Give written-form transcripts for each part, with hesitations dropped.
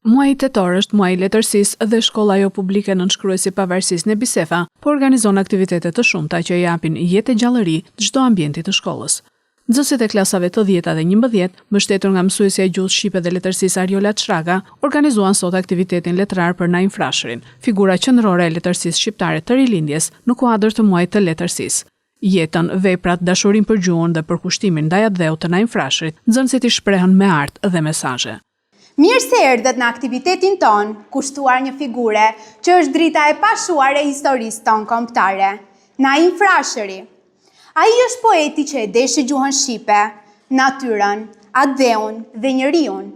Muaji tetor është muaji i letërsisë dhe shkolla jo publike nënshkruesi pavarësisë në Bisefa po organizon aktivitete të shumta që japin jetë e gjallëri çdo ambienti të shkollës. Nxënësit e klasave të 10 dhe 11, mbështetur nga mësuesja e gjuhës shqipe dhe letërsisë Ariola Çraga, organizuan sot aktivitetin letrar për Naim Frashërin, figura qendrore e letërsisë shqiptare të rilindjes në kuadër të muajit të letërsisë. Jetën, veprat, dashurinë për gjuhën dhe për kushtimin ndaj atdheut të Naim Frashërit, nxënësit i shprehën me art dhe mesazhe. Mirë se erdhët në aktivitetin ton, kushtuar një figure që është drita e pashuar e historisë tonë kombëtare, Naim Frashëri. Ai është poeti që e deshi gjuhën shqipe, natyrën, atdheun dhe njeriun,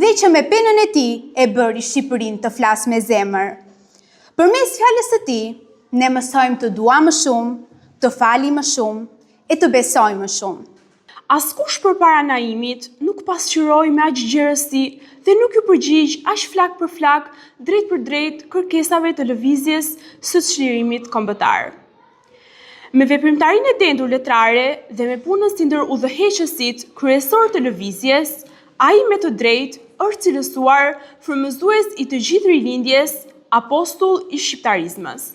dhe që me penën e tij e bëri Shqipërinë të flasë me zemër. Përmes fjalës së tij, ne mësojmë të duam më shumë, të falim më shumë e të besojmë më shumë. Askush përpara Naimit nuk pasqyroi me aq gjerësi dhe nuk ju përgjigj aq flak për flak, drejt për drejt kërkesave të lëvizjes së çlirimit kombëtar. Me veprimtarinë e dendur letrare dhe me punën si ndër udhëheqësit kryesor të lëvizjes, ai me të drejtë është cilësuar frymëzues i të gjithë rilindjes, apostull i shqiptarizmës.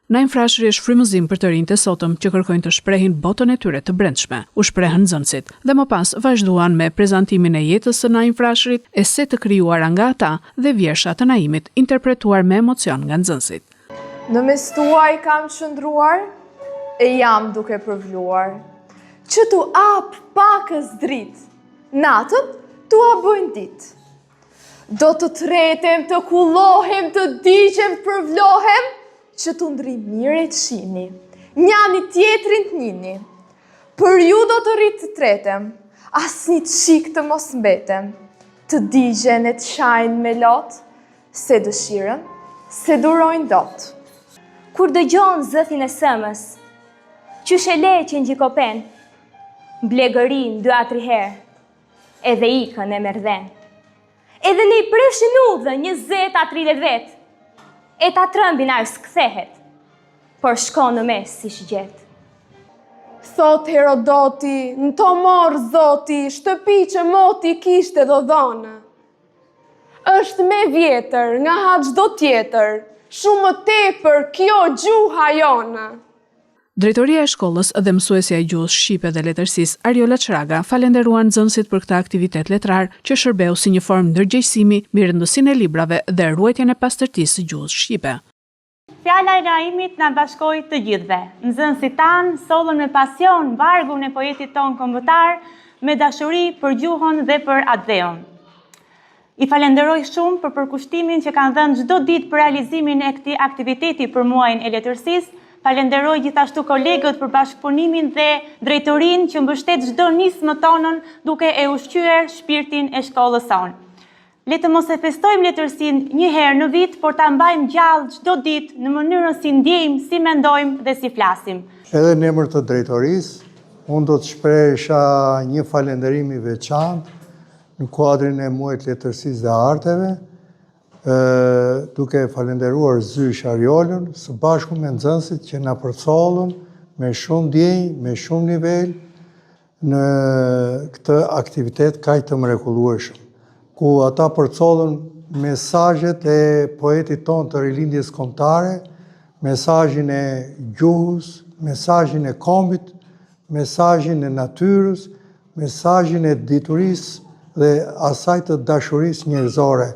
Naim Frashëri është frymëzim për të rinjtë e sotëm që kërkojnë të shprehin botën e tyre të brendshme, u shprehën nxënësit, dhe më pas vazhduan me prezantimin e jetës së Naim Frashërit, ese të krijuara nga ata dhe vjersha të Naimit, interpretuar me emocion nga nxënësit. Në mes tuaj kam qëndruar e jam duke përvluar, që tu ap pakës dritë, natët tu a bëjnë ditë. Do të tretem, të kullohem, të digjem, përvlohem, që të ndri mire të shini, njani tjetrin të njini. Për ju do të rritë të tretem, as një qik të mos mbetem, të digjen e të shajnë me lot, se dëshiren, se durojnë dot. Kur dëgjon zëthin e sëmës, që shele që në gjikopen, blegërin 2-3 herë, edhe ikën e merdhen. Edhe ne i preshin udhë 20-30 vetë, e ta trëmbin arë s'kthehet, por shko në mes si shgjet. Thot Herodoti, në to morë zoti, shtëpi që moti kishte do dhonë. Është me vjetër, nga ha gjdo tjetër, shumë më tepër kjo gjuha jonë. Drejtoria e shkollës dhe mësuesja e gjuhës shqipe dhe letërsisë Ariola Çraga falenderuan nxënësit për këtë aktivitet letrar që shërbeu si një formë ndërgjegjësimi, mirëndësinë e librave dhe ruajtjen e pastërtisë së gjuhës shqipe. Fjala e Naimit na bashkoi të gjithëve. Nxënësit tanë sollën me pasion vargun e poetit ton kombëtar, me dashuri për gjuhën dhe për atdheun. I falenderoj shumë për përkushtimin që kanë dhënë çdo ditë për realizimin e këtij aktiviteti për muajin e letërsisë. Falenderoj gjithashtu kolegët për bashkëpunimin dhe drejtorinë që mbështet çdo nismë tonën duke e ushqyer shpirtin e shkollës sonë. Le të mos e festojmë letërsinë një herë në vit, por ta mbajmë gjallë çdo ditë në mënyrën si ndjejmë, si mendojmë dhe si flasim. Edhe në emër të drejtorisë, unë do të shprehesha një falënderim i veçantë në kuadrin e muajit letërsisë dhe arteve, duke falenderuar zysh Ariolën, së bashku me nxënësit që na përcollën me shumë ndjenjë, me shumë nivel në këtë aktivitet kaq të mrekullueshëm, ku ata përcollën mesazhet e poetit ton të rilindjes kombëtare, mesazhin e gjuhës, mesazhin e kombit, mesazhin e natyrës, mesazhin e diturisë dhe asaj të dashurisë njerëzore.